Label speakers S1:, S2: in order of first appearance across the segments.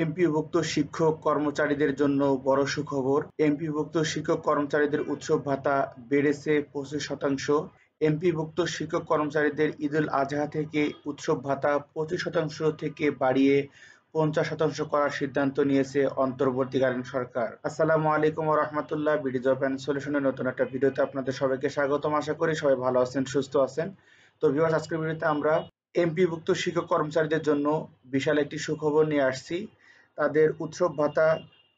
S1: এমপিওভুক্ত শিক্ষক কর্মচারীদের জন্য বড় সুখবর। এমপিওভুক্ত শিক্ষক কর্মচারীদের উৎসব ভাতা বেড়েছে 25%। এমপিওভুক্ত শিক্ষক কর্মচারীদের ঈদুল আজহা থেকে উৎসব ভাতা 25% থেকে বাড়িয়ে 50% করার সিদ্ধান্ত নিয়েছে অন্তর্বর্তীকালীন সরকার। আসসালামু আলাইকুম ওয়া রাহমাতুল্লাহ। বিডি জব অ্যান্ড সলিউশনের নতুন একটা ভিডিওতে আপনাদের সবাইকে স্বাগতম। আশা করি সবাই ভালো আছেন, সুস্থ আছেন। তো ভিউয়ার্স, আজকের ভিডিওতে আমরা এমপিওভুক্ত শিক্ষক কর্মচারীদের জন্য বিশাল একটি সুখবর নিয়ে আসছি। তাদের উৎসব ভাতা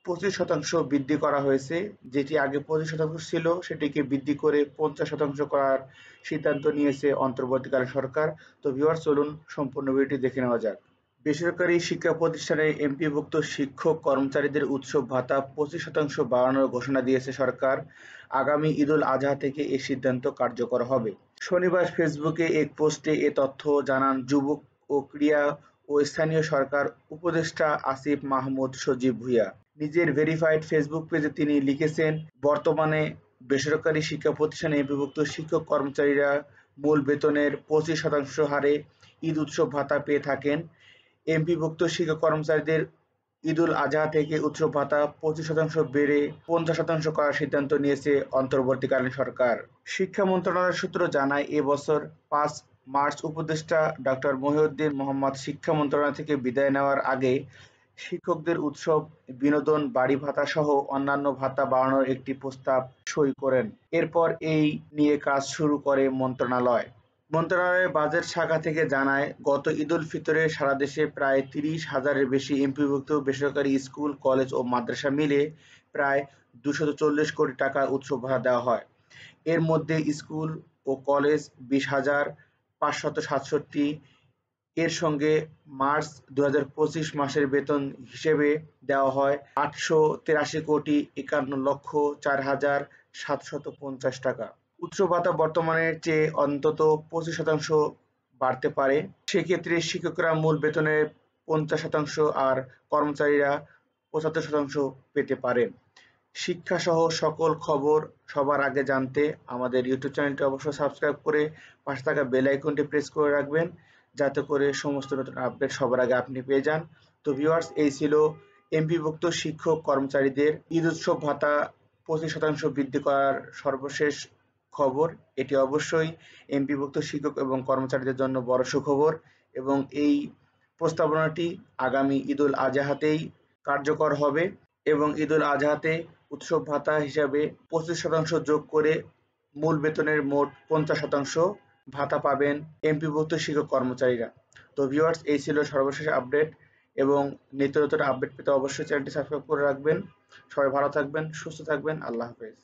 S1: 25% বৃদ্ধি করা হয়েছে। যেটি আগে 25% ছিল সেটিকে বৃদ্ধি করে 50% করার সিদ্ধান্ত নিয়েছে অন্তর্বর্তীকালীন সরকার। তো ভিউয়ার্স, চলুন সম্পূর্ণ ভিডিওটি দেখে নেওয়া যাক। বেসরকারি শিক্ষা প্রতিষ্ঠানে এমপিওভুক্ত শিক্ষক কর্মচারীদের উৎসব ভাতা 25% বাড়ানোর ঘোষণা দিয়েছে সরকার। আগামী ঈদুল আজহা থেকে এই সিদ্ধান্ত কার্যকর হবে। শনিবার ফেসবুকে এক পোস্টে এ তথ্য জানান যুবক ও ক্রীড়া ও স্থানীয় সরকার উপদেষ্টা আসিফ মাহমুদ সজীব ভুঁইয়া। নিজের ভেরিফাইড ফেসবুক পেজে তিনি লিখেছেন, বর্তমানে বেসরকারি শিক্ষা প্রতিষ্ঠানে এমপিওভুক্ত শিক্ষক কর্মচারীরা মূল বেতনের 25% হারে ঈদ উৎসব ভাতা পেয়ে থাকেন। এমপিওভুক্ত শিক্ষক কর্মচারীদের ঈদুল আজহা থেকে উৎসব ভাতা 25% বেড়ে 50% করার সিদ্ধান্ত নিয়েছে অন্তর্বর্তীকালীন সরকার। শিক্ষা মন্ত্রণালয় সূত্র জানায়, এ বছর 5 মার্চ উপদেষ্টা ডক্টর মহিউদ্দিন মোহাম্মদ শিক্ষা মন্ত্রণালয় থেকে বিদায় নেওয়ার আগে শিক্ষকদের উৎসব, বিনোদন, বাড়ি ভাতা সহ অন্যান্য ভাতা বাড়ানোর একটি প্রস্তাব সই করেন। এরপর এই নিয়ে কাজ শুরু করে মন্ত্রণালয়। মন্ত্রণালয়ের বাজেট শাখা থেকে জানায়, গত ঈদুল ফিতরে সারা দেশে প্রায় 30,000-এর বেশি এমপিওভুক্ত বেসরকারি স্কুল, কলেজ ও মাদ্রাসা মিলে প্রায় 240 কোটি টাকা উৎসব ভাতা দেওয়া হয়। এর মধ্যে স্কুল ও কলেজ 20,567, এর সঙ্গে মার্চ 2025 মাসের বেতন হিসেবে দেওয়া হয় 883,51,04,750 টাকা। উৎসব ভাতা বর্তমানের চেয়ে অন্তত 25% বাড়তে পারে। সেক্ষেত্রে শিক্ষকরা মূল বেতনের 50% আর কর্মচারীরা 75% পেতে পারেন। শিক্ষাসহ সকল খবর সবার আগে জানতে আমাদের ইউটিউব চ্যানেলটি অবশ্যই সাবস্ক্রাইব করে পাশে থাকা বেল আইকনটি প্রেস করে রাখবেন, যাতে করে সমস্ত নতুন আপডেট সবার আগে আপনি পেয়ে যান। তো ভিউয়ার্স, এই ছিল এমপিওভুক্ত শিক্ষক কর্মচারীদের ঈদ উৎসব ভাতা 25% বৃদ্ধি করার সর্বশেষ খবর। এটি অবশ্যই এমপিওভুক্ত শিক্ষক এবং কর্মচারীদের জন্য বড় সুখবর এবং এই প্রস্তাবনাটি আগামী ঈদুল আজহাতেই কার্যকর হবে এবং ঈদুল আজহাতে উৎসব ভাতা হিসাবে 25% যোগ করে মূল বেতনের মোট 50% ভাতা পাবেন এমপিওভুক্ত শিক্ষক কর্মচারীরা। তো ভিউয়ার্স, এই ছিল সর্বশেষ আপডেট এবং নিত্য নতুন আপডেট পেতে অবশ্যই চ্যানেলটি সাবস্ক্রাইব করে রাখবেন। সবাই ভালো থাকবেন, সুস্থ থাকবেন। আল্লাহ হাফেজ।